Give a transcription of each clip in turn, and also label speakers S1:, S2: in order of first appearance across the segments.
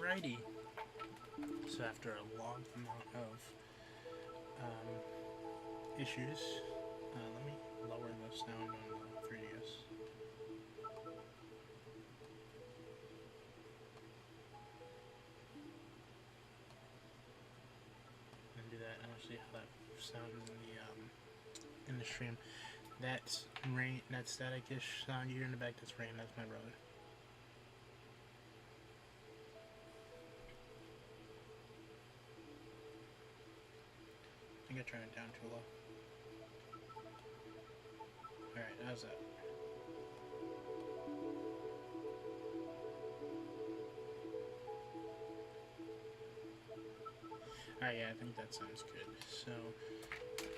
S1: Alrighty. So after a long amount of issues, let me lower the sound on the 3DS. And do that, and I'll see how that sounds in the stream. That's rain. That static-ish sound you hear in the back. That's rain. That's my brother. I think I turned it down too low. Alright, how's that? Alright, yeah, I think that sounds good. So,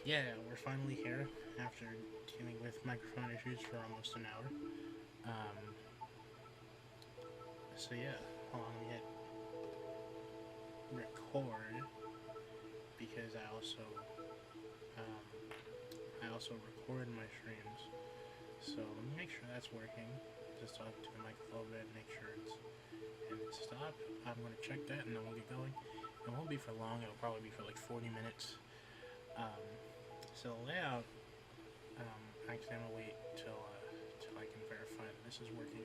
S1: yeah, we're finally here after dealing with microphone issues for almost an hour. So yeah, hold on, let me hit record, because I also record my streams. So let me make sure that's working. Just talk to the mic a little bit, make sure it's and stop. I'm gonna check that and then we'll get going. It won't be for long, it'll probably be for like 40 minutes. So the layout, actually I'm gonna wait till I can verify that this is working.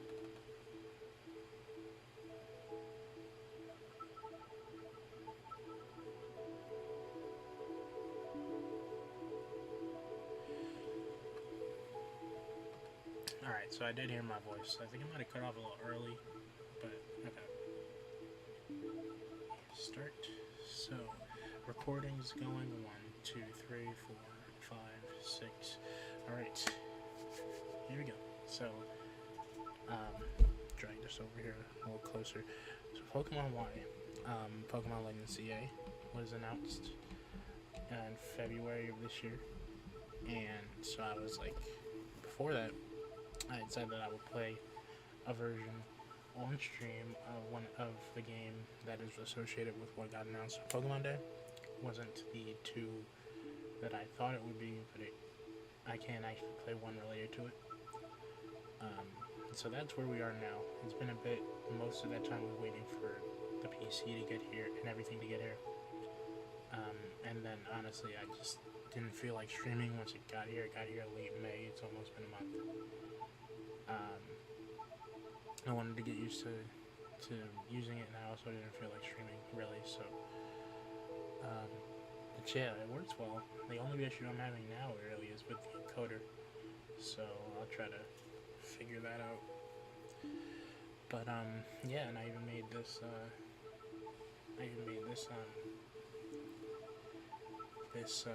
S1: Alright, so I did hear my voice. I think I might have cut off a little early, but okay. Start. So, recording's going 1, 2, 3, 4, 5, 6. Alright, here we go. So, drag this over here a little closer. So, Pokemon Y, Pokemon Legends CA was announced in February of this year, and so I was like, before that, I had said that I would play a version on stream of one of the game that is associated with what got announced on Pokemon Day. Wasn't the 2 that I thought it would be, but I can actually play one related to it. So that's where we are now. It's been a bit. Most of that time we were waiting for the PC to get here and everything to get here. And then honestly, I just didn't feel like streaming once it got here. It got here late May. It's almost been a month. I wanted to get used to using it, and I also didn't feel like streaming really. So, but yeah, it works well. The only issue I'm having now really is with the encoder. So I'll try to figure that out. But yeah, and I even made this. This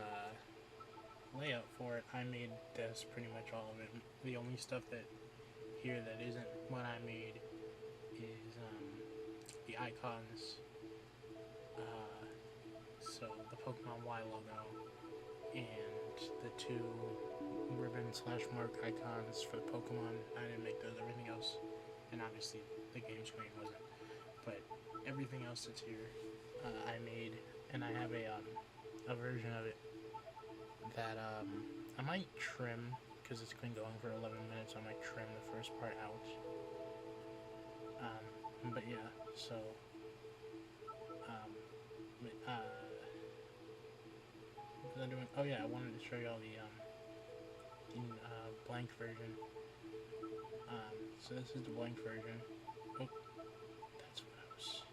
S1: layout for it. I made this pretty much all of it. The only stuff that here that isn't what I made is the icons. So the Pokemon Y logo and the 2 ribbon/mark icons for the Pokemon. I didn't make those. Everything else, and obviously the game screen wasn't. But everything else that's here, I made, and I have a version of it that I might trim, because it's been going for 11 minutes. I might trim the first part out. But yeah, so what was I doing? Oh yeah, I wanted to show you all the blank version. So this is the blank version. Oh, that's what I was.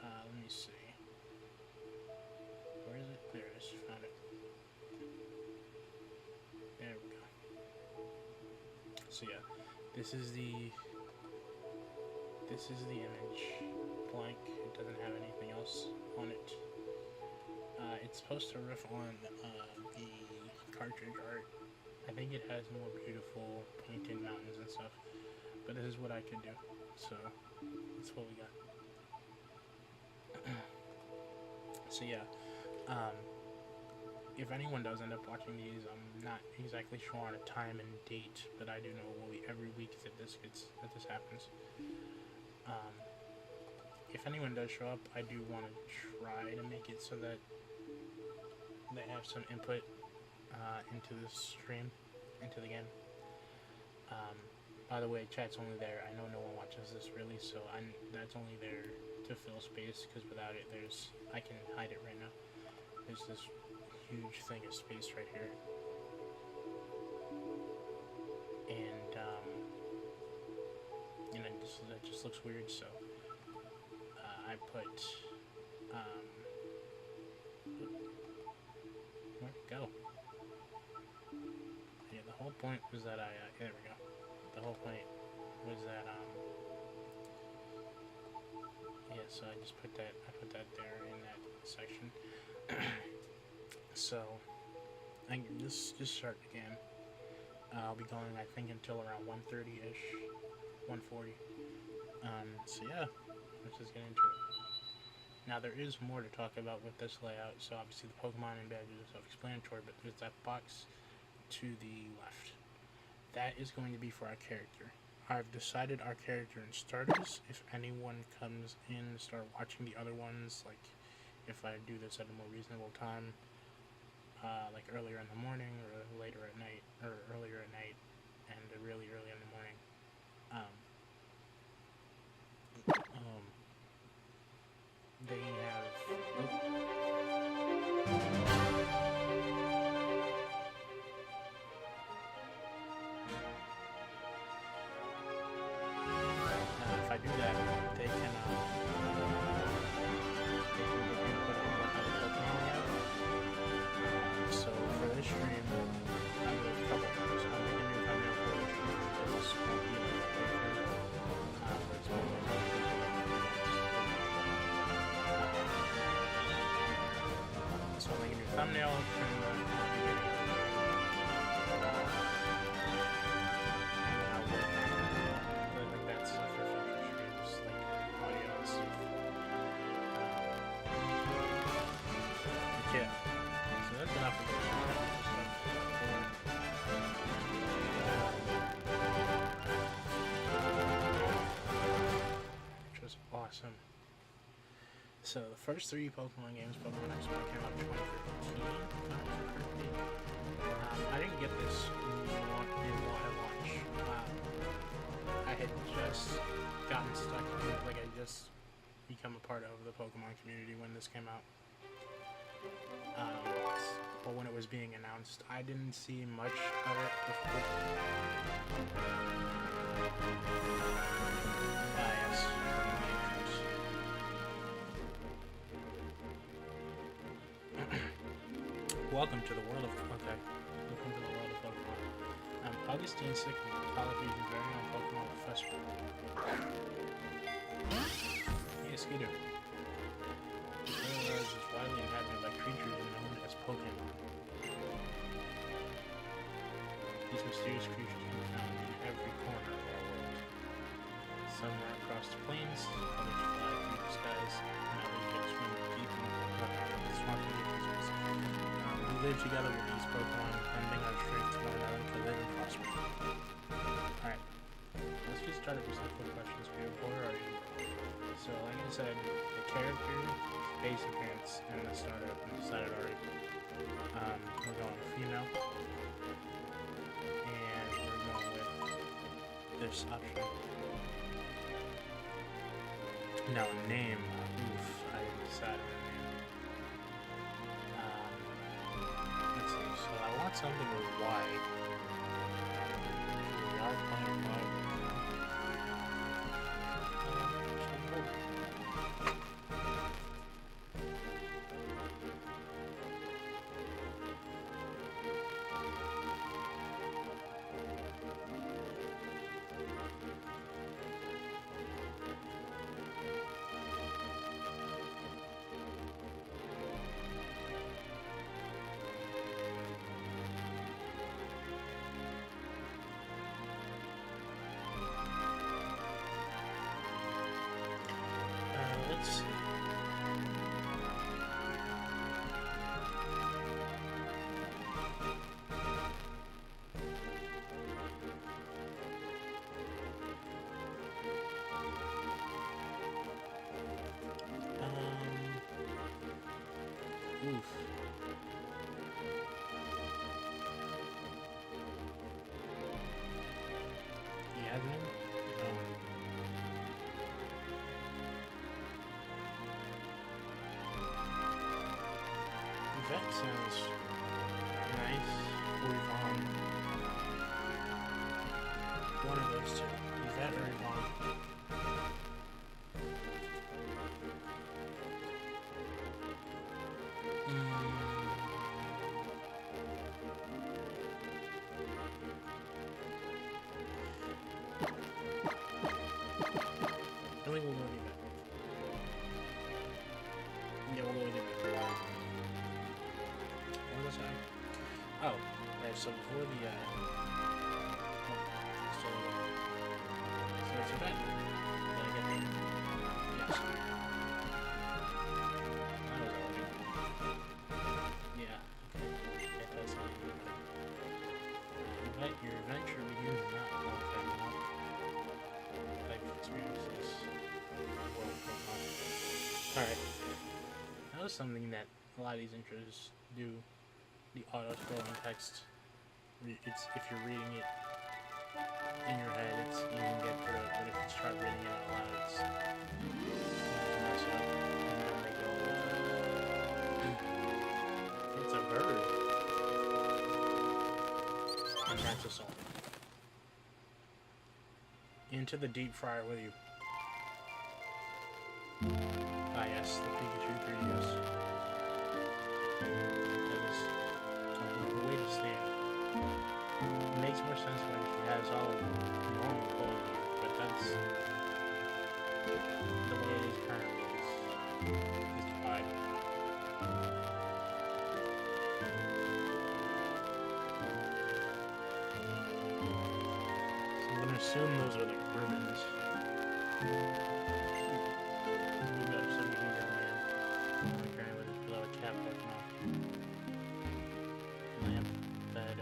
S1: Let me see. Where is it? There it is. Found it. There we go. So yeah, this is the image. Blank. It doesn't have anything else on it. It's supposed to riff on the cartridge art. I think it has more beautiful painted mountains and stuff, but this is what I could do. So that's what we got. So yeah, if anyone does end up watching these, I'm not exactly sure on a time and date, but I do know it will be every week that this happens. If anyone does show up, I do want to try to make it so that they have some input into the stream, into the game. By the way, chat's only there. I know no one watches this really, so that's only there to fill space, because without it, I can hide it right now. There's this huge thing of space right here. And, that just looks weird, so I put, where'd it go? Yeah, the whole point was that there we go. The whole point was that, yeah, so I put that there in that section. So, I can just start again. I'll be going, I think, until around 1:30-ish, 1:40. So yeah, let's just get into it. Now, there is more to talk about with this layout, so obviously the Pokemon and badges are self-explanatory, but there's that box to the left. That is going to be for our character. I've decided our character in starters. If anyone comes in and start watching the other ones, like if I do this at a more reasonable time, like earlier in the morning or later at night, or earlier at night and really early in the morning, they have. If I do that, they can get input on what other Pokemon we have. So for this stream, I'm doing a couple things. I'll make a new thumbnail for this stream because this won't be like a where it's more so I'll make a new thumbnail from the beginning. Yeah, so that's enough of it. Which was awesome. So the first 3 Pokemon games, Pokemon X came out in 2015. I didn't get this in launch. I had just gotten stuck in it, like I just become a part of the Pokemon community when this came out. But when it was being announced, I didn't see much of it before. Yes. Welcome to the world of Pokemon. I'm Augustine Sick, College Region very own Pokemon professor. Hey, Skeeter. This is widely inhabited by creatures known as Pokémon. These mysterious creatures can be found in every corner of our world. Some run across the plains, others fly through the skies, and others can swim deep in the swamp areas. We live together with these Pokemon, lending our strength to one another to live and prosper. Alright, let's get started with some quick questions for you. Where are you? So, like I said, the character, base appearance, and the starter, I decided already. We're going with female. And we're going with this option. Now, name. Oof, I decided a name. Let's see, so I want something with Y. We are playing Y. Let's see. Oof. Yeah, Yvette sounds nice. Or Yvonne. One of those two. Yvette or Yvonne. I think we'll go with Yvette. Yeah, we'll go with Yvette. What was I? Oh, right, so before the, so it's Yvette. Did I get there? Yes. I was already. Yeah, okay. If that's not Yvette, your adventure begins not long time enough. Life experiences. Alright. That was something that a lot of these intros do. The auto-scrolling text. It's, if you're reading it in your head, it's, you can get through it, but if you start reading it out loud, it's mess up. And then they go, it's a bird. And that's a song. Into the deep fryer with you. Ah yes, the Pikachu 3DS. That is the way to stand. It makes more sense when she has all of normal clothing, but that's the way it is currently. Is odd. So I'm gonna assume those are like ribbons. Lamp, bed,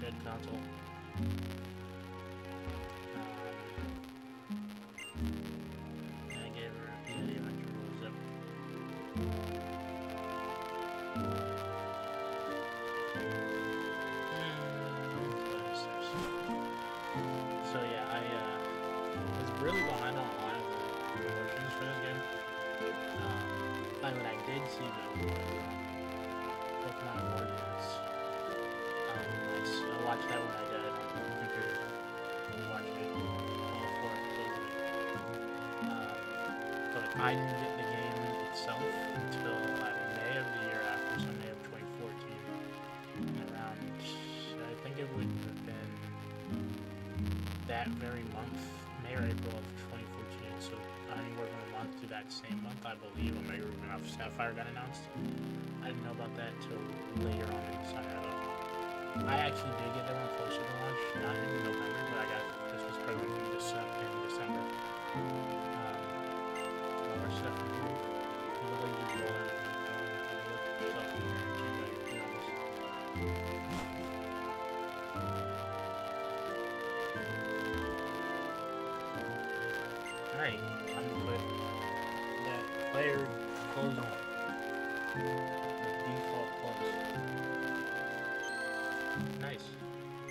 S1: good console. I gave her the adventure rules up. So yeah, I was really behind on a lot of the promotions for this game. When I did see the Pokemon Origins, I watched that when I did on the computer. We watched it all 4 episodes of it. But I didn't get the game itself until May of the year after, so May of 2014. Around, I think it would have been that very month, May or April of 2014. So anywhere from a month to that same month, I believe, when Mega Ruben of Sapphire got announced. I didn't know about that till later on in the summer. I actually did get that one closer to launch, not in November, but I got Christmas present in December. More stuff in here. You look like you just roll out of my phone. Stuff in here and change out your clothes. Alright, time to put that player clothes on. The default clothes. Nice.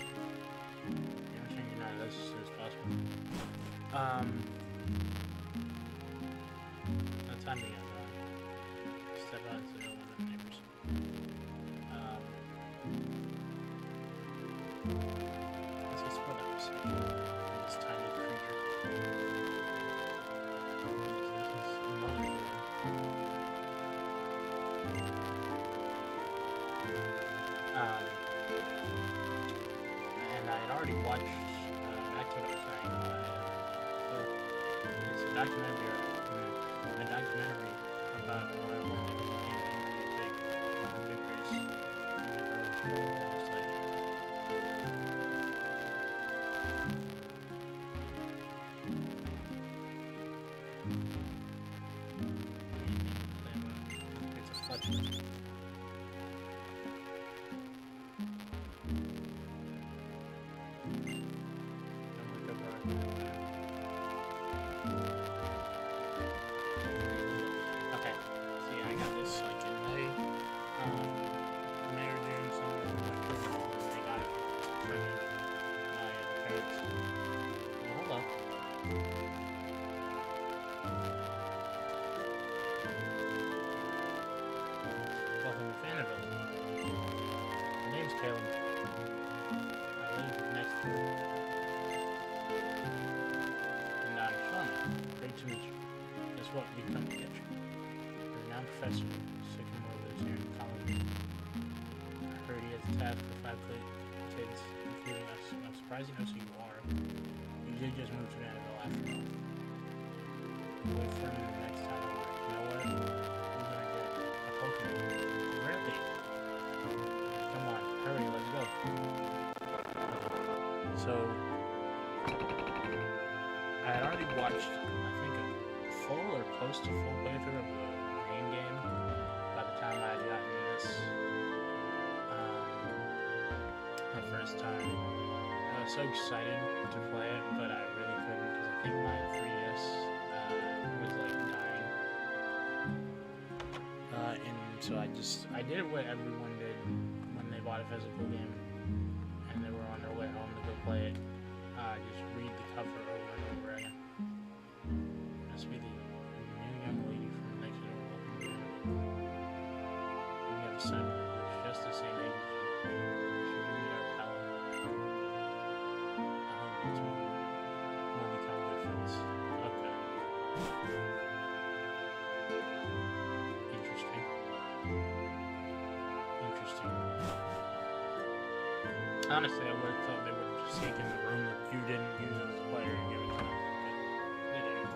S1: I'm changing out of this as soon as possible. That's time to get step out into the one of the neighbors. Let's explore that reception. This tiny creature. And I had already watched, back to what I was saying, it's a documentary about one of the big victories in the it's a clutch. Okay, see, I got this like in May, May or June, something like that. I got it from my parents. Well, hold on. what we come to get you. The renowned professor, Sycamore lives here in Colony. I heard he has a task for 5 kids, including us. I'm surprised he knows who you are. You did just move to Vanderbilt after all. Wait for him the next time over. You know what? We're gonna get a Pokemon. Really? Come on, hurry, let's go. Okay. So, I had already watched, I think, a full or close to full playthrough of the main game by the time I had gotten this the first time. I was so excited to play it, but I really couldn't because I think my 3DS was like dying. And so I did what everyone did when they bought a physical game and they were on their way home to go play it. Just read the cover over and over again. Must be the new young lady from next door. We have a son who's just the same age as you. Should we meet our pal? We'll become good friends. Okay. Interesting. Honestly, I would have thought they would have just taken the room that you didn't use as a player and give it to them, but they didn't.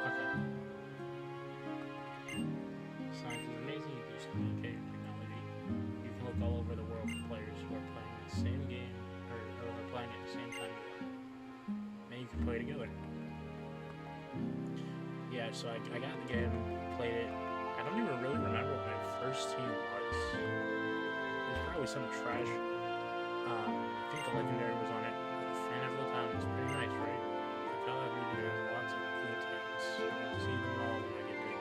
S1: Okay. Science is amazing. You can use communicator technology. You can look all over the world for players who are playing the same game, or are playing at the same time you are. Then you can play together. Yeah, so I got the game, played it. I don't even really remember what my first team was. It was probably some trash. I think the legendary was on it. Fan of the Town is pretty nice, right? I felt like we did have lots of cool times. I want to see them all when I get big.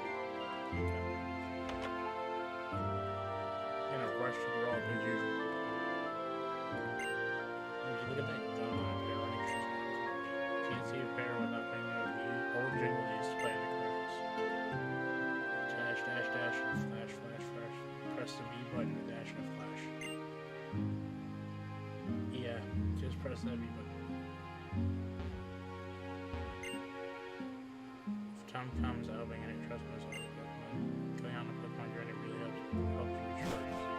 S1: Okay. I'm gonna rush to the rock as usual. Would you look at that? Can't see a pair without thinking of the old jingle they used to play in the commercials. Dash, dash, and flash, flash, flash. Press the B button to dash and flash. Yeah, just press that B button. If time comes, I hope I can trust myself with Pokemon. Going on a Pokemon journey really helps you reach where you see.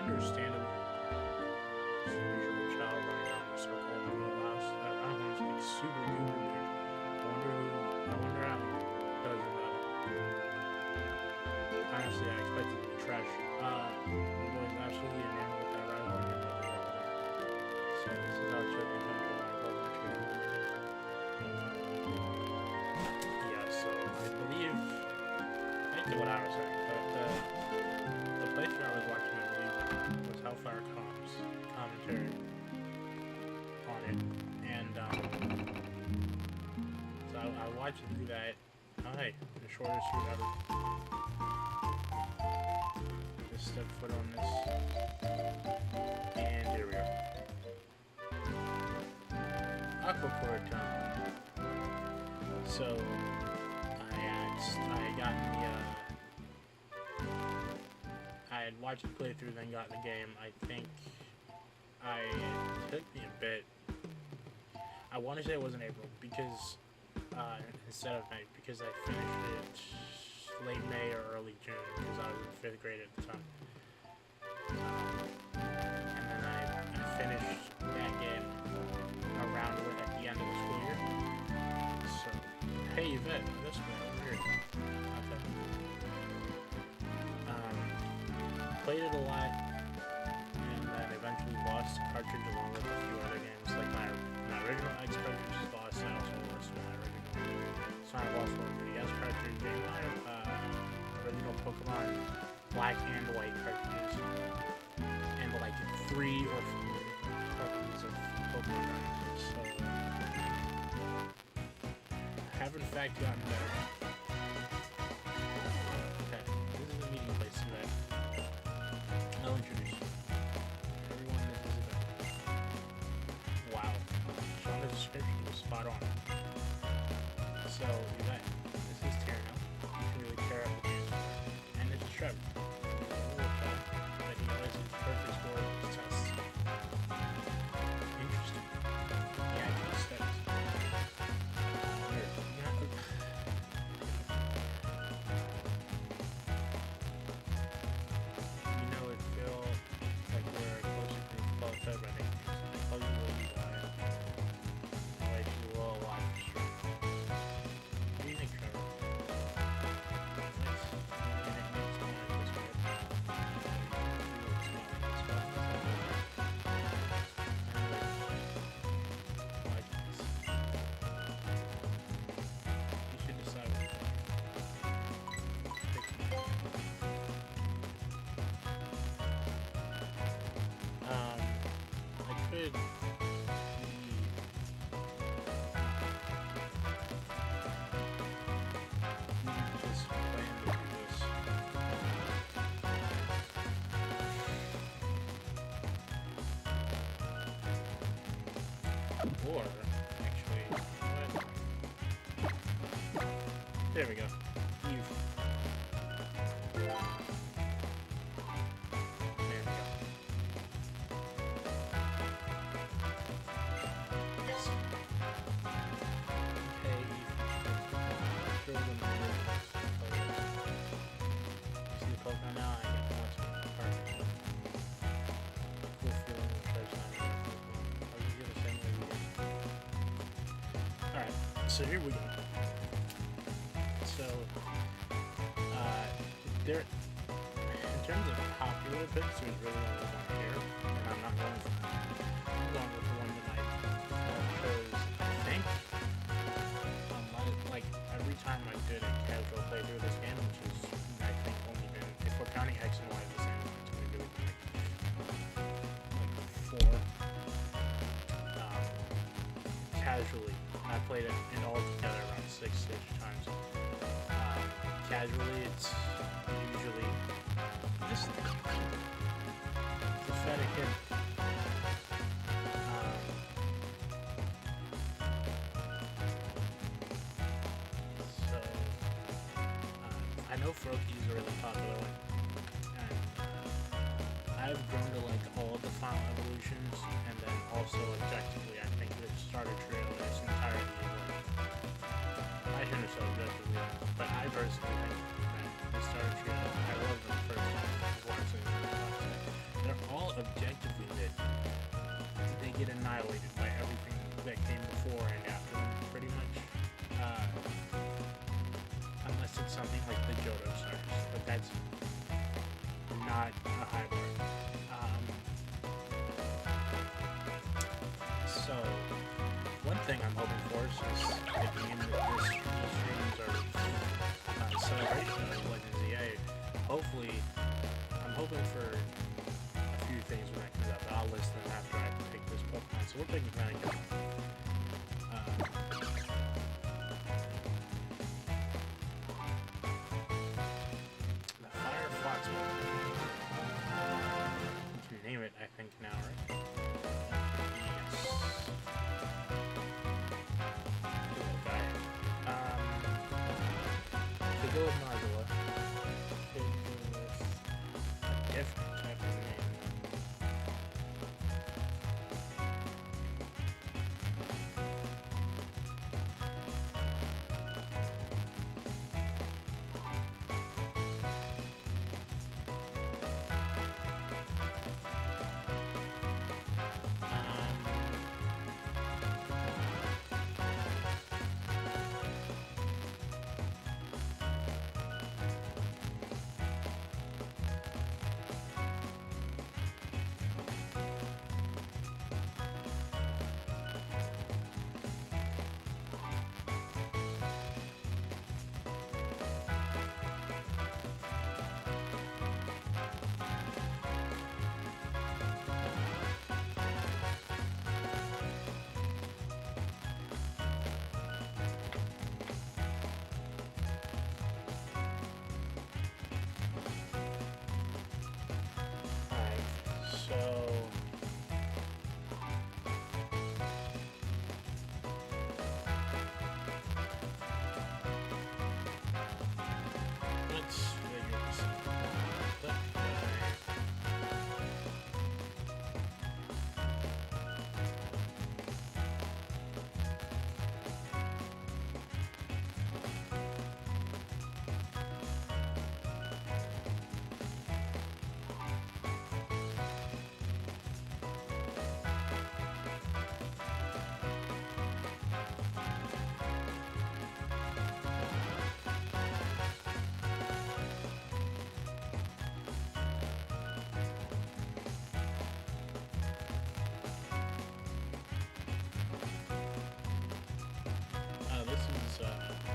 S1: Understandable. It's the usual child running around in a circle in the little house. That around him is like super duper big. I wonder how he does it. Honestly, I expected it to be trash. The boy is absolutely enamored with that rival and another one. So this is how children come to learn Pokemon training. Yeah, so I believe, back to what I was saying, but the playthrough I was watching, I believe, was Hellfire commentary on it. And so I watched it through that. Oh hey, the shortest route ever. Just step foot on this. And here we are. Aquacord time. So I had watched the playthrough, then got the game. I think it took me a bit. I want to say it was in April because instead of May, because I finished it late May or early June because I was in 5th grade at the time. And then I finished that game around at the end of the school year. So, hey Yvette, this way over here. Okay. Played it a lot, and then eventually lost the cartridge along with a few other games, like my original X cartridge is lost, and I also lost my original Sonic Lost World 3DS cartridge, and my original Pokemon Black and White cartridges, and like 3 or 4 copies of Pokemon cartridges. So I have in fact gotten better. Okay, this is the meeting place today. I'll introduce you. Everyone, this is Yvette. Wow. Showing the description was spot on. So, Yvette, this is Tierno. You can really care about this. And this is Trevor. That he knows he's perfect for the test. Interesting. Yeah, could just plan to do this. Or, actually, what? There we go. Eve. There we go. Yes. Okay, Eve. Throw them in the You see the Pokemon now? I get more to perfect. Cool feeling the first time. Are you gonna say what you did? Alright, so here we go. So, there, in terms of popular picks, there's really only one here, and I'm not going for that. I'm going with the one tonight, because I think, like, every time I did a casual playthrough of this game, which is, I think, only been, if we're counting X and Y the same, it's only really been, like 4, casually, and I played it in all together around 6-ish times. Casually, it's usually this pathetic hit. So, I know Froakie is a really popular one, and I've grown to like all of the final evolutions, and then also objectively, I think the starter trio in its entirety is like, I shouldn't have said objectively, but I personally think that the starter trio, I love them first watching them. They're all objectively lit. They get annihilated by everything that came before and after them, pretty much. Unless it's something like the Johto stars, but that's not a high bar. So, one thing I'm hoping for is at the end of these streams are celebration of Legends EA. Hopefully, I'm hoping for a few things when that comes up, but I'll list them after I pick this Pokemon. So we're picking Mannequin. The Fire Flotsman. You can name it, I think, now, right? Yes. Go with Margula. Could go with a different type of name.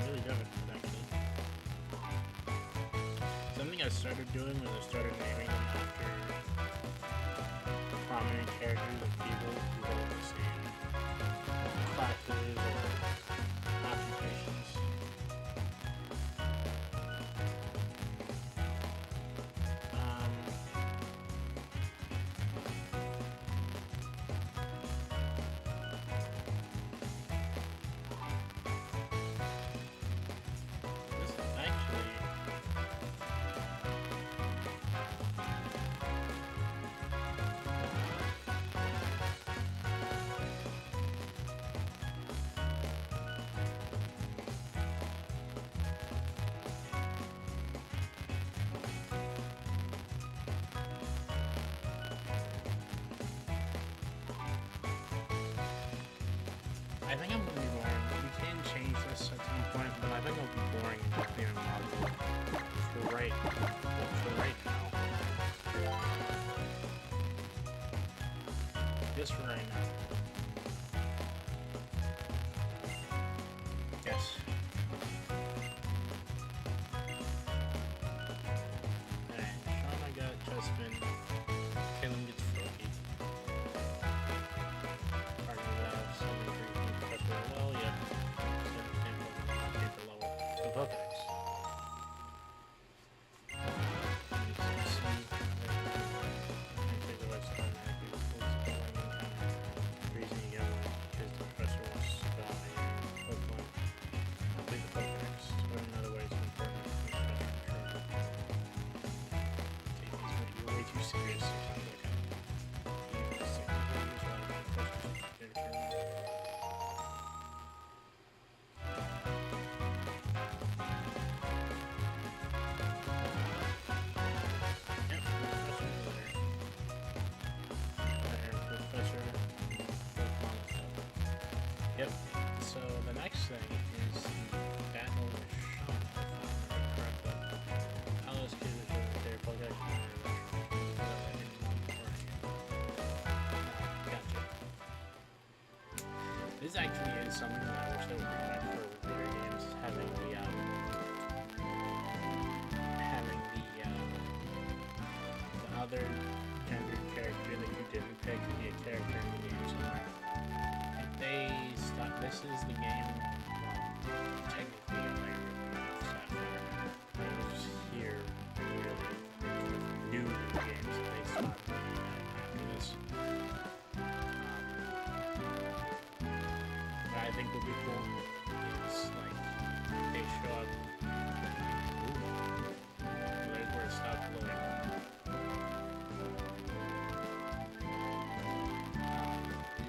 S1: Really different, actually. Something I started doing when I started naming them after prominent characters and people I think I'm gonna be boring. You can change this at some point, but I think I'll be boring and just being model for right now. Just for right now. Yes. Alright, Sean, I got Jasmine. Caleb gets Froakie. Part of that, 73 Professor Well, yep. 17 paper level. The Pokedex. Yep, so the next thing is the battle with Sean, if I'm correct. Alice Kid is over there, Pokémon. Gotcha. This actually is something that I wish they would bring back for later games, having the other gendered character that you didn't pick to be a character in the game somewhere. This is the game, technically, I Sapphire. It was here, really, new games that they stopped doing after this. What I think would be cool is, like, they show up, there's where it stopped loading.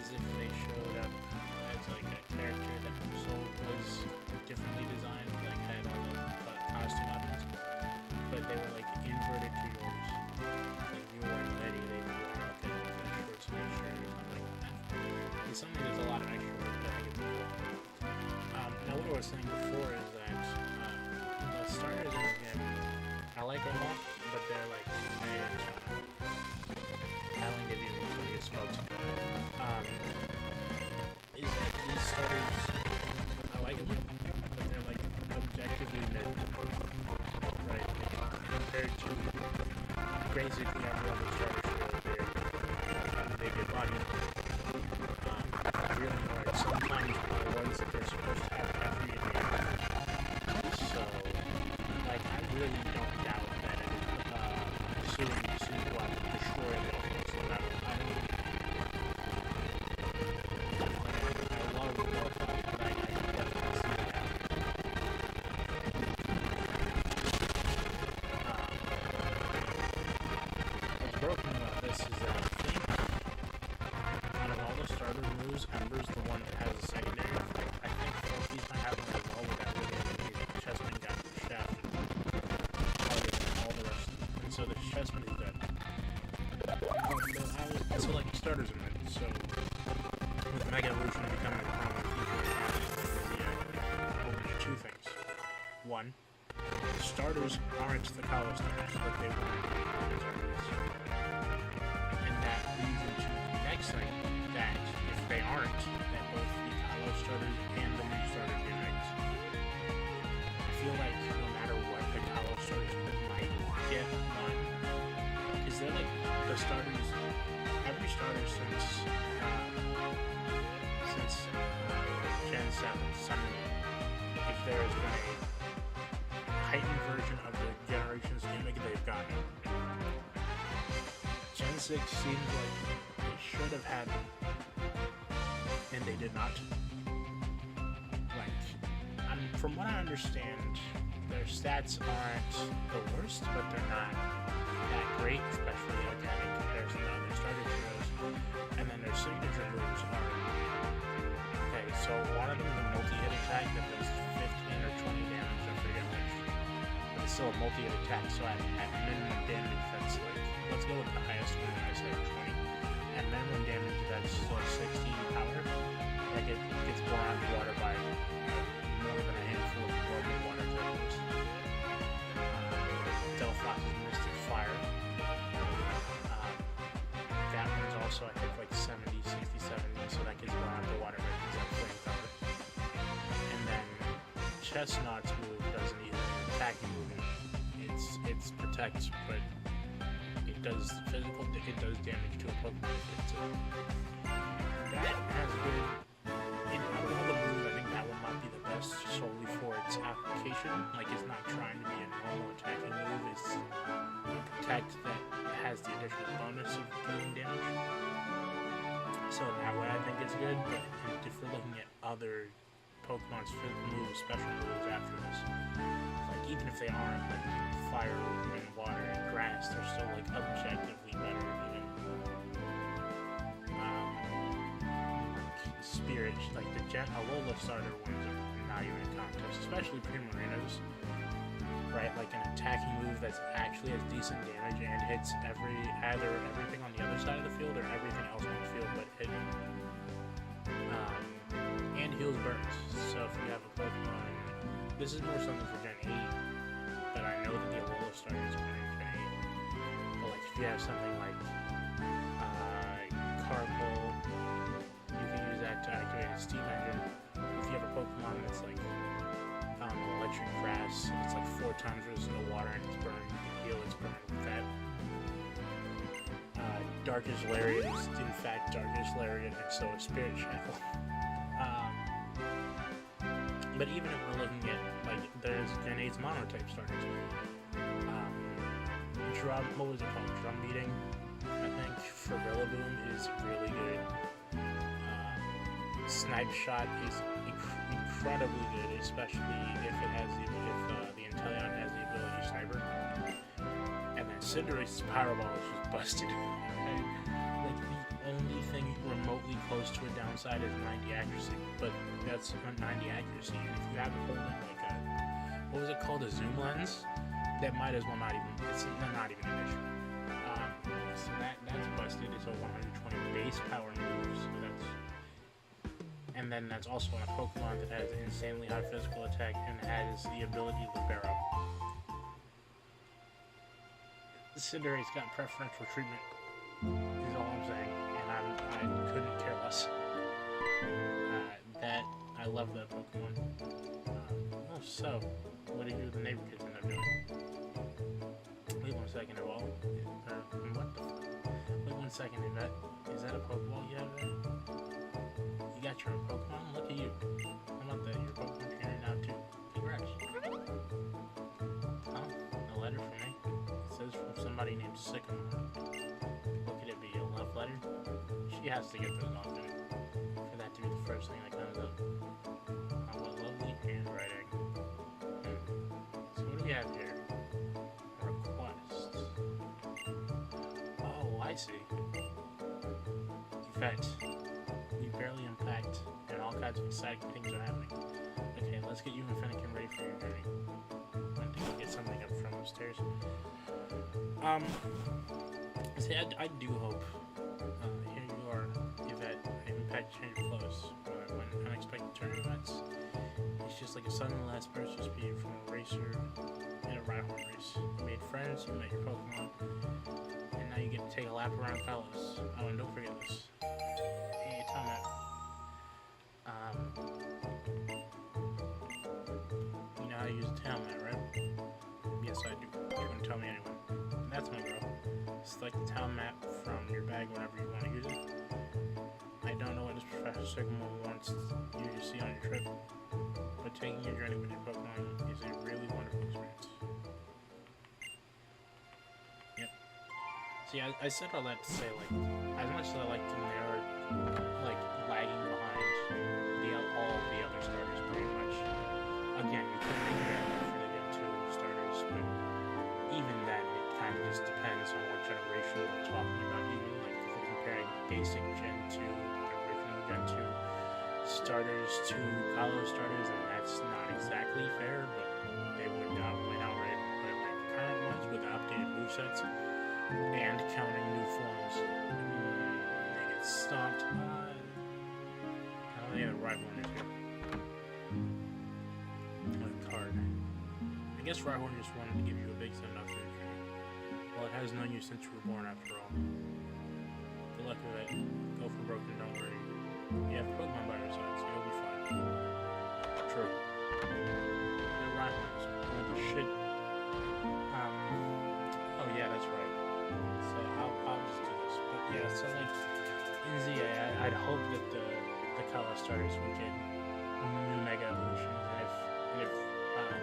S1: Is if they showed up as like a character that also was differently designed, like had all the costume options, but they were like inverted to yours. Like you weren't Letty, they were like a short sleeve shirt or something like that. It's something that's a lot of extra work, but I think it's cool. Now what I was saying before is that the starters in this game, I like them all, but they're like I only give you some good spokes. Is that these starters, I like them, but they're like objectively mid, right? Compared to basically every other starter show they get body. Really hard. Sometimes the ones that they're supposed to have after you do. So, like, I really don't doubt that assuming will destroy the offense no matter what. Broken about this is that I think out of all the starter moves, Ember's the one that has a secondary effect. I think Froakie's might have one as well without really anything. Chessman got shafted harder than all the rest. And so the Chessman is dead. So like starters are mid. So with Mega Evolution becoming a prominent feature in two things. One, starters aren't the college starters that they were in the and that leads into the next thing, that if they aren't, that both the college starters and the new starters unite. I feel like no matter what, the college starters might get one, because they're like the starters, every starter since Gen 7, Sun and Moon, if there has been a heightened version of the Generations gimmick they've gotten. Gen 6 seems like they should have had them, and they did not. Like, from what I understand, their stats aren't the worst, but they're not that great, especially again in comparison to other starter heroes. And then their signature moves are okay. So one of them is a multi-hit attack that does 15 or 20 damage. I forget which. But it's still a multi-hit attack, so at minimum damage, that's like, let's go with the highest one. I say 20. At minimum damage, that's like 60 power. Like it gets 1 Chestnut's move doesn't even attacking movement. It's protect, but it does physical. It does damage to a Pokemon if it's that has good. Out of all the moves, I think that one might be the best solely for its application. Like, it's not trying to be a normal attacking move. It's a protect that has the additional bonus of dealing damage. So that way, I think it's good. But if we're looking at other Pokemon's moves, special moves after this, like even if they aren't like fire and water and grass, they're still like objectively better. Even Spirit, like the Alola starter ones are not even a contest, especially Primarinos, right? Like an attacking move that's actually has decent damage and hits either everything on the other side of the field or everything else on the field, but hitting. And heals burns. So if you have a Pokemon, this is more something for Gen 8, but I know that the Alola starter is better in Gen 8. But like if you have something like Carpal, you can use that to activate a Steam Engine. If you have a Pokemon that's like electric grass, it's like 4 times resistant to water and it's burned, you can heal its burn with that. Darkest Lariat is in fact Darkest Lariat, and so is Spirit Shackle. But even if we're looking at, like, there's Gen 8's mono-type starters. What was it called? Drum Beating, I think, for Rillaboom is really good. Snipe Shot is incredibly good, especially if it has the Inteleon has the ability Sniper. And then Cinderace's Power Ball is just busted. Right? Like, the only thing remotely close to a downside is 90 accuracy, but that's not 90 accuracy. And if you have it holding like a, what was it called, a zoom lens, that might as well not even, it's not even an issue. So that's busted. It's a 120 base power move, so that's, and then that's also on a Pokemon that has insanely high physical attack and has the ability Libero. Cinderace got preferential treatment, is all I'm saying, and I couldn't care less. I love that Pokemon. So, what do you do with the neighbor kids end up doing? Wait 1 second, what the Wait 1 second, is that a Pokeball you have there? You got your own Pokemon? Look at you. How about that? Your Pokemon trainer now too. Congrats. Oh, a letter from me. It says from somebody named Sycamore. What could it be? A love letter? She has to get those often. For that to be the first thing that comes up. Oh, what lovely handwriting. So what do we have here? Requests. Oh, I see. Effect. You barely impact, and all kinds of exciting things are happening. Okay, let's get you and Fennekin ready for your journey. I think I'll get something up from upstairs. See, I do hope. Here you are, Yvette. Impact change of clothes. When unexpected turn events. It's just like a sudden last burst of speed from a racer in a Rhyhorn race. You made friends, you met your Pokemon, and now you get to take a lap around Kalos. Oh, and don't forget this. Hey, Tomat. You know how to use a Tomat, right? Yes, I do. You wouldn't tell me anyway. And that's my girl. Select the town map from your bag whenever you want to use it. I don't know what this Professor Sycamore wants you to see on your trip, but taking your journey with your Pokemon is a really wonderful experience. Yep. See, I said all that to say, like, as much as I like them, they are, like, lagging behind all the other starters pretty much. Again, you couldn't make it better for the Gen 2 starters, but even then, it kind of just depends on what generation we're talking about. Even, like, if we're comparing basic Gen 2, original Gen 2 starters to Kalos starters, and that's not exactly fair, but they would win outright. But, like, current ones with updated movesets and counting new forms, they get stomped by... Oh yeah, the Rhyhorn is here. What a card. I guess Rhyhorn just wanted to give you a big send-off for your journey. Well, it has known you since you were born, after all. Good luck with it. Go for broken, don't worry. You have Pokemon by your side, so you'll be fine. True. I'd hope that the color starters would get new Mega Evolutions, and if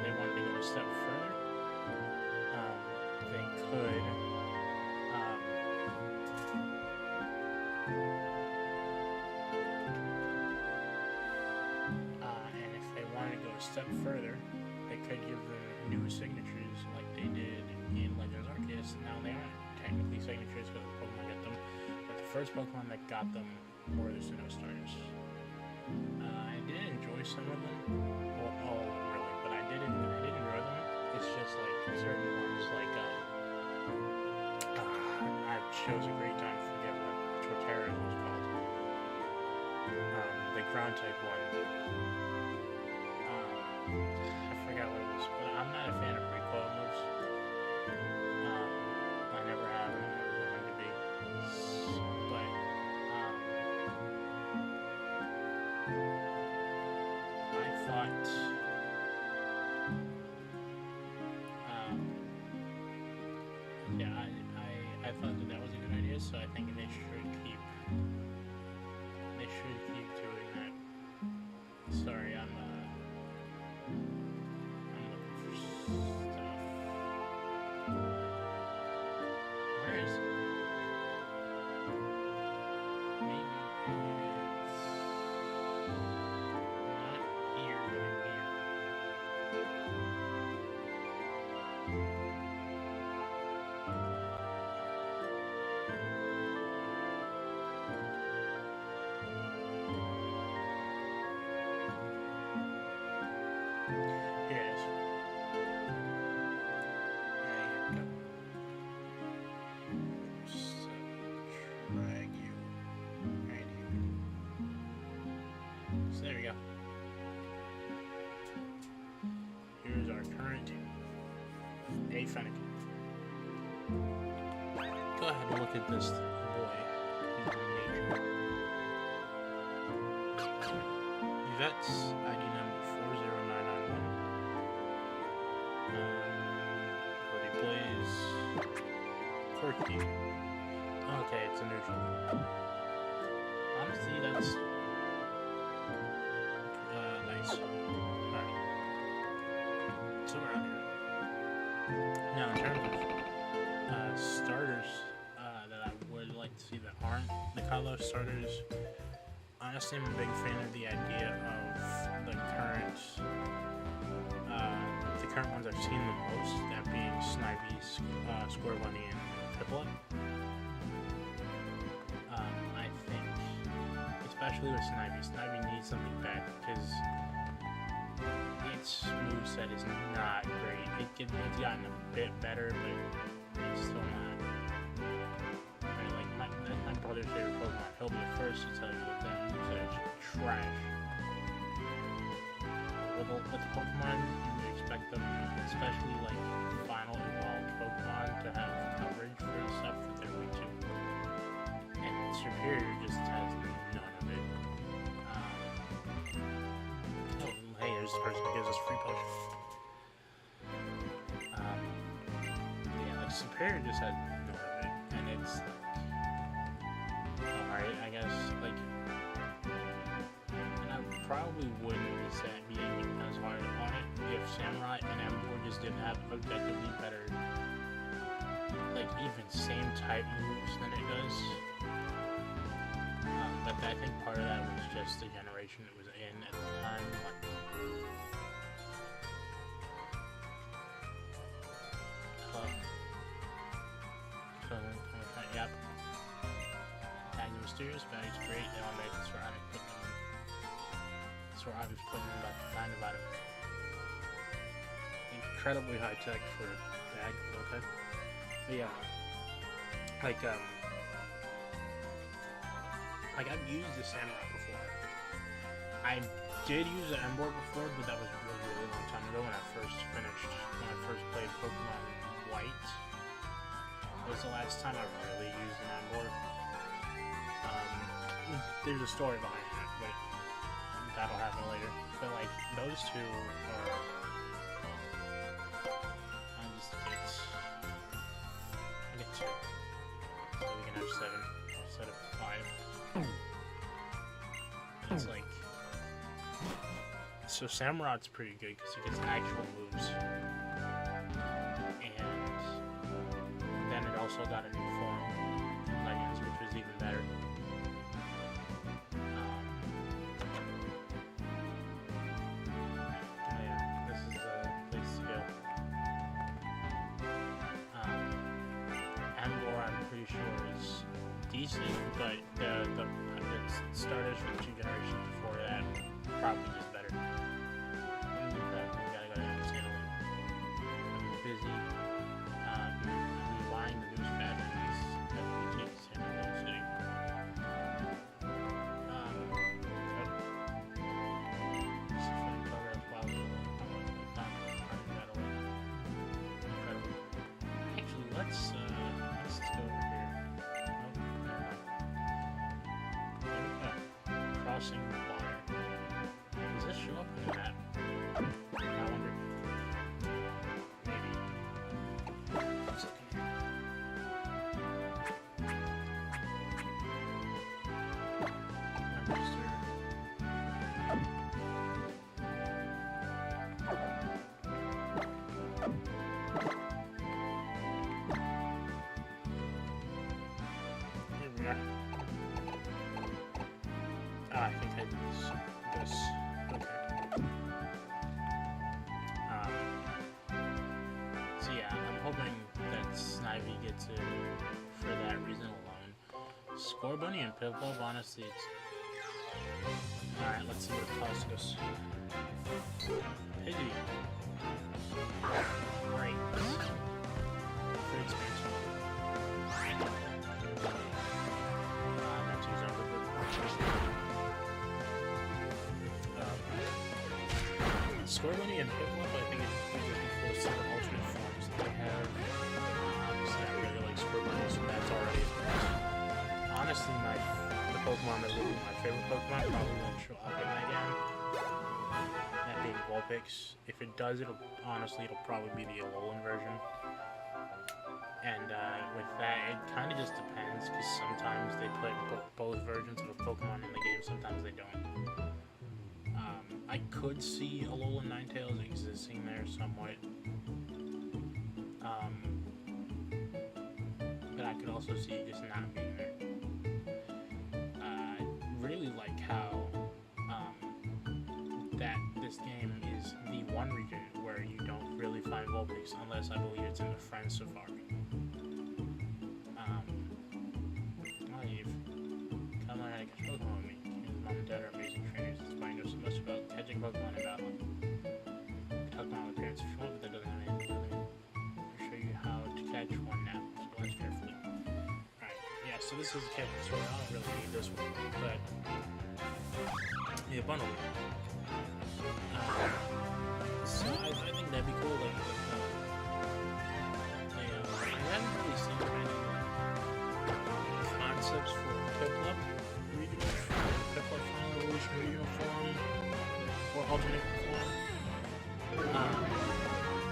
S1: they wanted to go a step further, they could. And if they wanted to go a step further, they could give them new signatures like they did in Legends Arceus. Now they aren't technically signatures because the Pokemon get them, but the first Pokemon that got them were the Sinnoh Stars. I did enjoy some of them, well, all of them really, but I did enjoy them. It's just like certain ones, like I chose a great time to forget what Torterra was called. The ground type one. I forgot what it was, but I'm not a fan of recoil moves. I never have, and I'm never going to be. But I thought I thought that was a good idea, so I think they should keep doing that. Sorry, I'm looking for stuff. Where is it? Maybe it's not here, but here. So there we go. Here's our current Fennec. Go ahead and look at this boy. He's in nature. Yvette's ID number 40991. But he plays Quirky. Okay, it's a neutral. Honestly, that's nice. Alright. So we're out here. Now, in terms of starters that I would like to see that aren't the Kalos starters, honestly, I'm a big fan of the idea of the current ones I've seen the most, that being Snivy, Squirrelunny, and Piplup. I think, especially with Snivy needs something back because its moveset is not great. It's gotten a bit better, but it's still not. Right, like that's my brother's favorite Pokemon. He'll be the first to tell you that that moveset is trash. With the Pokemon, you expect them, especially like final evolved Pokemon, to have coverage for the stuff that they're weak to. And Superior just has none of it. Oh, hey, there's the person who gives us free potions. Yeah, like Superior just has none of it, and it's like, alright, I guess, like, and I probably wouldn't be aiming as hard on it if Samurai and Emboar just didn't have objectively better, like, even same type moves than it does. But I think part of that was just the generation it was in at the time. Like, yep. Tagging Mysterious Value's great. They all made it so I put them. So I was putting about 9 about it. Incredibly high tech for bag, okay. But yeah. Like I've used the Samurai before. I did use the Emboar before, but that was really, really long time ago when I first played Pokemon White. That was the last time I really used an Emboar. There's a story behind that, but that'll happen later. But like those two are, I get 2, so we can have 7 instead of 5. it's like... So Samurot's pretty good because he gets actual moves. And then it also got a new form, Legends, which was even better. Yeah, this is a place to go. Angor, I'm pretty sure, is decent, but the starters from 2 generations before that probably just better. We gotta go to New Zealand. I'm busy buying the newest batteries that we take to San Diego City. Just funny progress while we were that away. Incredible. Actually, let's go over here. Nope, never mind. There we go. Crossing the water. Does this show up in the map? I wonder. Maybe. Let's look in here. Register. Here we are. I think I did this. Okay. So yeah, I'm hoping that Snivy gets it for that reason alone. Scorbunny and Piplup, honestly, it's... Alright, let's see what it costs us. Pidgey. Great. Free expansion. Let's use our river. Scorbunny and Piplup, I think it's before some alternate forms that they have. Obviously, I really like Scorbunny, so that's already a plus. Honestly, the Pokemon that will be my favorite Pokemon probably won't show up in that game. That being Vulpix. If it does, it'll probably be the Alolan version. And with that, it kind of just depends, because sometimes they put both versions of a Pokemon in the game, sometimes they don't. I could see Alolan Ninetales existing there somewhat. But I could also see it just not being there. I really like how that this game is the one region where you don't really find Vulpix unless I believe it's in the Friend Safari. Eve, come on and catch Pokemon with me. His mom and dad are amazing trainers. That's why I know so much about catching Pokemon and battling. Talk about my parents if you want, but that doesn't have anything to do with it. I'll show you how to catch one now, so watch carefully. Alright, yeah, so this is a catch tutorial. I don't really need this one, but yeah, bundle it. So I think that'd be cool. Like, I haven't really seen many concepts for Piplup regional form, Piplup Final Evolution regional form, or alternate form.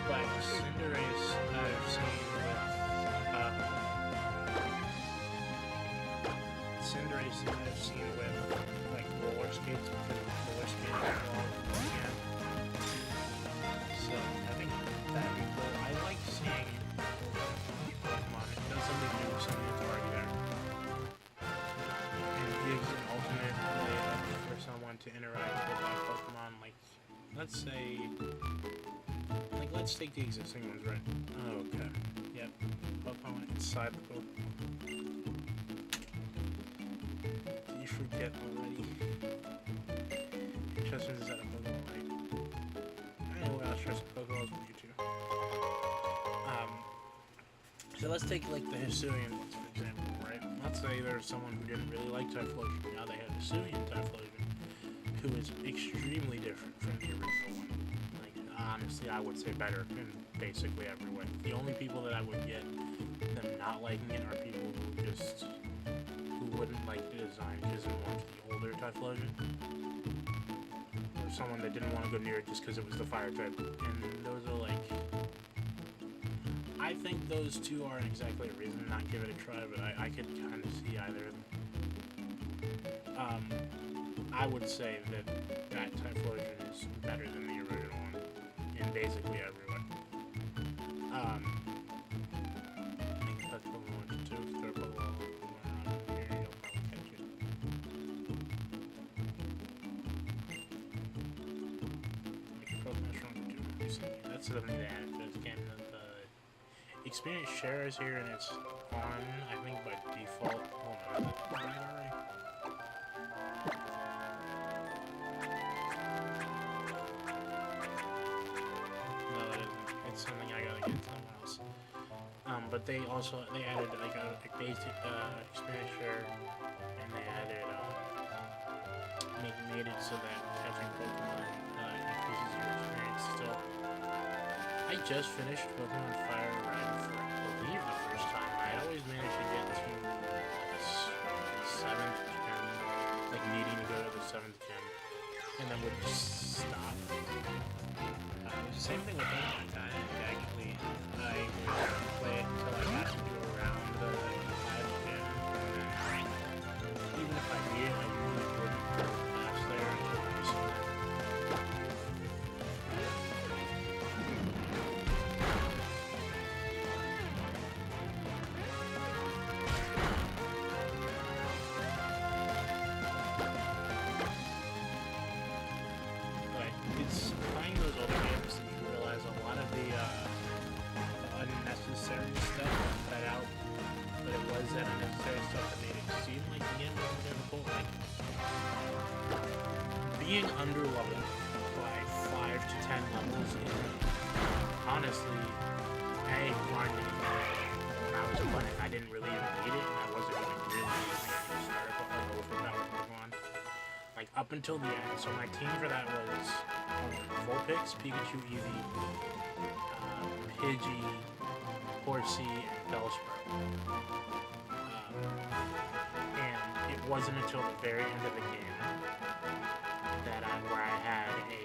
S1: But Cinderace I've seen with like roller skates, roller skating form. Yeah. So I think that'd be cool. I like seeing Pokemon. It does something new, something that's already there. And it gives an alternate way for someone to interact with that Pokemon. Like, let's take the existing ones, right? Oh, okay. Yep. Pokemon inside the Pokemon. Did you forget already? Trust me, is that a Pokemon, right? Anyway, I'll share some Pokeballs with you too. So let's take like the Hisuian ones, for example, right? Let's say there's someone who didn't really like Typhlosion. Now they have Hisuian Typhlosion, who is extremely different from the original one. Like, honestly, I would say better in basically every way. The only people that I would get them not liking it are people who wouldn't like the design because they wanted the older Typhlosion. Or someone that didn't want to go near it just because it was the fire type. And those are like... I think those two aren't exactly a reason to not give it a try, but I could kind of see either of them. I would say that that type version is better than the original one in basically every way. You can touch Pokemon 1 to 2, throw Pokemon around here, you'll probably catch it. Make your Pokemon stronger too. That's something they added to this game. The experience share is here and it's on, I think, by default. Hold on, is it right already? No, it isn't. It's something I gotta get somewhere else. But they added like a basic experience share, and they added made it so that catching Pokemon increases your experience still. I just finished Pokemon Fire Red for, I believe, the first time. I always managed to get to the 7th gym, like needing to go to the 7th gym, and then would just stop. It was the same thing with Pokemon Time. Actually, I would play it until I got to go around the 5th gym, and then even if I beat it, I usually wouldn't go past there until I was it's playing those old games that you realize a lot of the unnecessary stuff cut out, but it was that unnecessary stuff that made it seem like the game wasn't difficult. Like being underleveled by 5 to 10 levels is honestly grinding. When I was playing, I didn't really even need it, and I wasn't even really using it to start up like overpowered Pokemon. Like up until the end. So my team for that was Vulpix, Pikachu, Eevee, Pidgey, Horsey, and Bellsprout. And it wasn't until the very end of the game that where I had a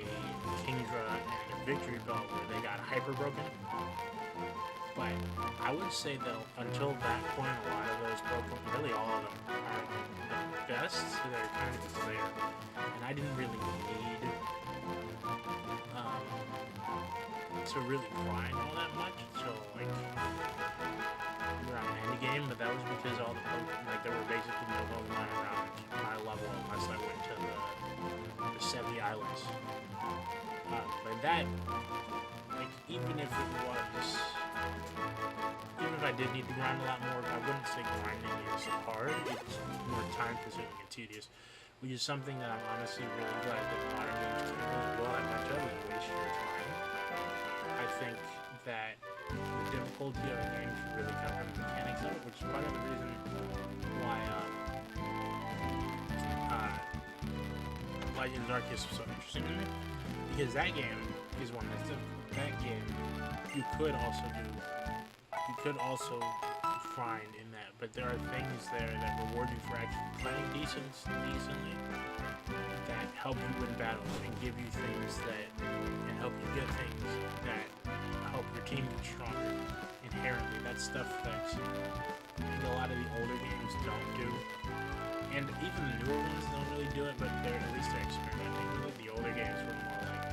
S1: Kingdra and a Victory Belt where they got hyper broken. But I would say that until that point, a lot of those Pokemon, really all of them, are the best. So they're kind of just there. And I didn't really need to really grind all that much until like around the end game. But that was because all the Pokemon, like there were basically no Pokemon around my level unless I went to the 70 Islands. But that, like, even if I did need to grind a lot more, I wouldn't say grinding is hard. It's more time-consuming and tedious, which is something that I'm honestly really glad that modern games can as well. That much of it waste your time. I think that the difficulty of a game should really come from the mechanics of it, which is part of the reason why Legends Arceus was so interesting to me, because that game is one that's difficult. That game you could also grind in that, but there are things there that reward you for actually playing decently, that help you win battles and give you things that, and help you get things that help your team get stronger inherently. That's stuff that a lot of the older games don't do, and even the newer ones don't really do it, but at least they're experimenting with it. The older games were more like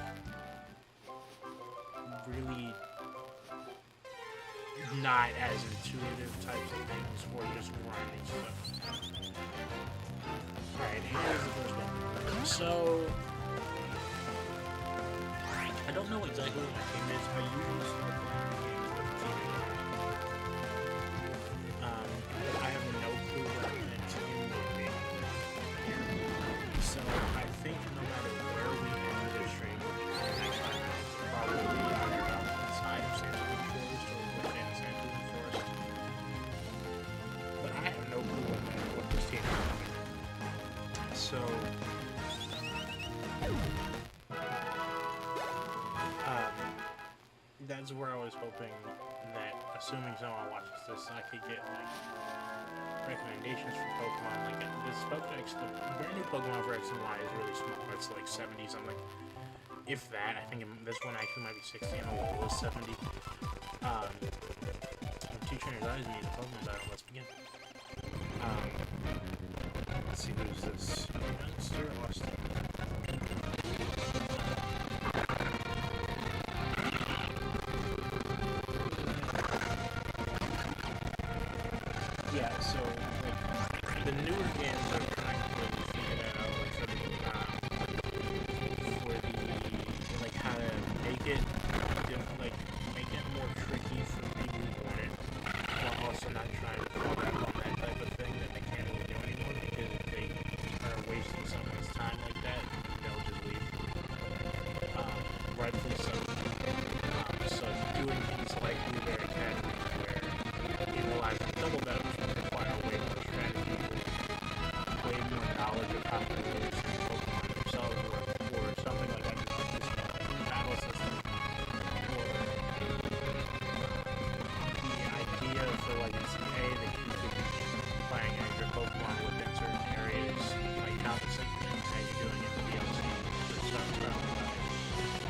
S1: really not as intuitive types of things, or just grinding stuff. Alright, here's the first one. So, I don't know exactly what my team is. I usually start playing the games with a teammate. I have no clue what my team will be. So, I think no matter where we end this stream, next time it's probably either outside of Santorini Forest or within Santorini Forest. But I have no clue what this team is doing. So, that's where I was hoping that, assuming someone watches this, I could get like recommendations for Pokemon. Like this Pokedex, the brand new Pokemon for X and Y is really small. It's like 70 something. If that, I think this one actually might be 60 and the level is 70. Two trainers eyes need a Pokemon battle. Let's begin. Let's see, who's this? Youngster Austin. the newer games are trying to like figure that out, like for the like how to make it more tricky for people who want it, while also not trying to fall back on that type of thing that they can't really do anymore, because if they are wasting someone's time like that, they'll just leave. Rightfully so. So doing things like Blueberry Academy, where you realize double battles require way more strategy, way more knowledge of how to understand Pokemon themselves, or something like that, just like battle system, or the idea for like NCA that you could be playing as your Pokemon within certain areas, like how the same thing as you're doing in the DLC, or something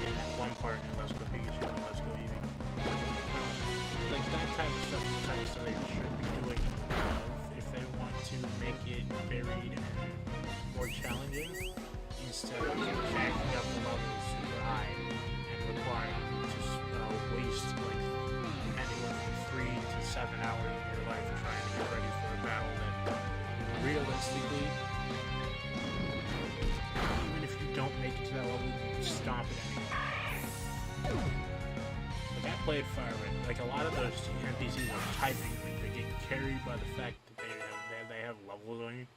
S1: in that one part in Let's Go Pikachu and Let's Go Eevee. Like that type of stuff is the type of stuff they should be doing if they want to make it varied and more challenging, instead of jacking up the levels super high and requiring you to waste like anywhere from 3 to 7 hours of your life trying to get ready for a battle that realistically, even if you don't make it to that level, you can stomp it anyway. Like I played Fire Red, like a lot of those NPCs are typing, like they get carried by the fact that they have levels on you.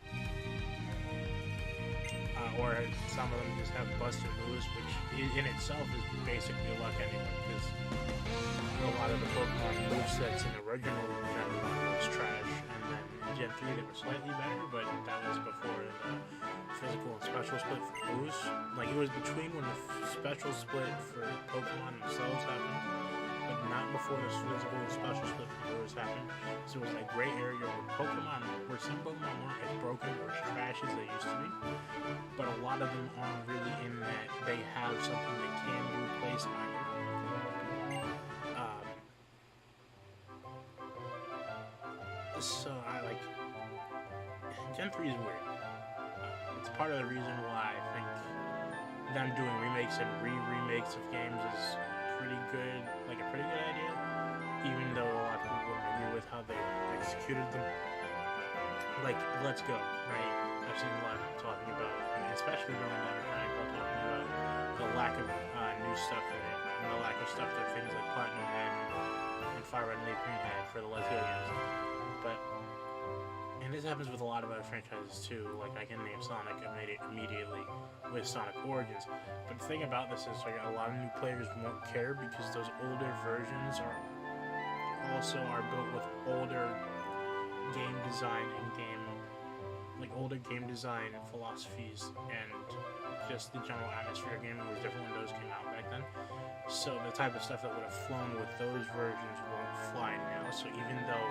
S1: Or some of them just have busted moves, which in itself is basically a luck anyway, because a lot of the Pokemon movesets in the original Gen 1 was trash, and then in Gen 3 they were slightly better, but that was before the physical and special split for moves. Like, it was between when the special split for Pokemon themselves happened, but not before this physical and special split for moves happened. So it was that gray area where some Pokemon weren't as broken or as trash as they used to be, but a lot of them aren't really in that they have something they can do place minor. So I like Gen 3 is weird. It's part of the reason why I think them doing remakes and re-remakes of games is pretty good, like a pretty good idea, even though a lot of people wouldn't agree with how they executed them. Like, Let's Go, right? I've seen a lot of people talking about, and especially during that time, talking about the lack of new stuff in it, and the lack of stuff that things like Platinum had and Fire Red and Leaf Green had for the Let's Go games. But, and this happens with a lot of other franchises too, like I can name Sonic immediately with Sonic Origins. But the thing about this is, like, a lot of new players won't care because those older versions are built with older game design and older game design philosophies, and just the general atmosphere of gaming was different when those came out back then. So the type of stuff that would have flown with those versions won't fly now. So even though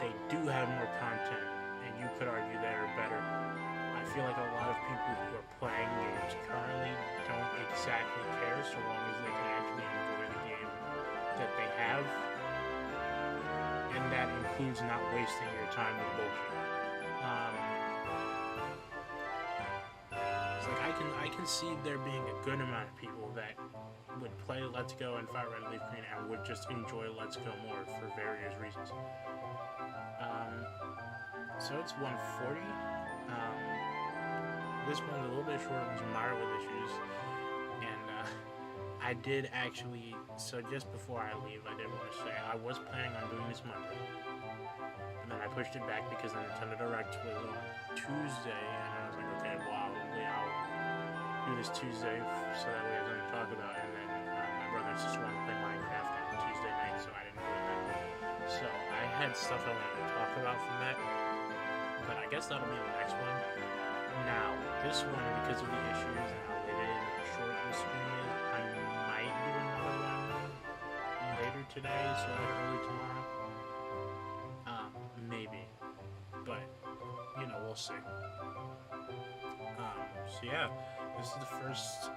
S1: they do have more content, and you could argue they're better, I feel like a lot of people who are playing games currently don't exactly care, so long as they can actually enjoy the game that they have, and that includes not wasting your time with bullshit. It's like I can see there being a good amount of people that would play Let's Go and Fire Red and Leaf Green and would just enjoy Let's Go more for various reasons. So it's 140. This one's a little bit short, it was mired with issues, and I did actually, so just before I leave, I did want to say I was planning on doing this Monday, and then I pushed it back because the Nintendo Direct was on Tuesday, and I was like, okay, well, I'll do this Tuesday so that we have something to talk about. And then my brother and sister wanted to play Minecraft on Tuesday night, so I didn't do that. So I had stuff I wanted to talk about from that, but I guess that'll be the next one. Now, this one, because of the issues and how late it is and how short the stream is, I might do another one later today, so like early tomorrow. Maybe. But, you know, we'll see. So yeah, this is the first,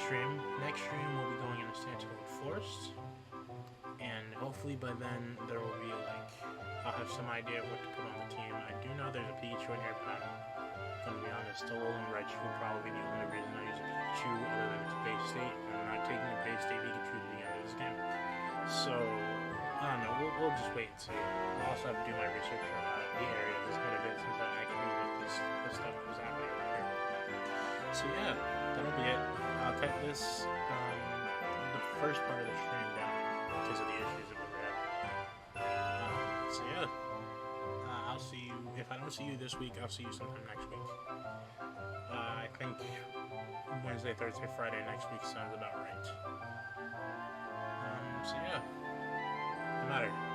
S1: stream. Next stream we'll be going into Santolan Forest, and hopefully by then there will be, like, I'll have some idea of what to put on the team. I do know there's a Pikachu in here, but I'm gonna be honest, the Alolan Raichu will probably be the only reason I use a Pikachu other than its base state. I'm not taking a base state Pikachu to the end of this game. So we'll just wait and see. I'll also have to do my research about the area just quite a bit since I can move with this stuff that was happening over here. So yeah, that'll be it. I'll cut this the first part of the stream down because of the issues that we were having. So yeah, I'll see you. If I don't see you this week, I'll see you sometime next week. I think Wednesday, Thursday, Friday next week sounds about right. So yeah, no matter.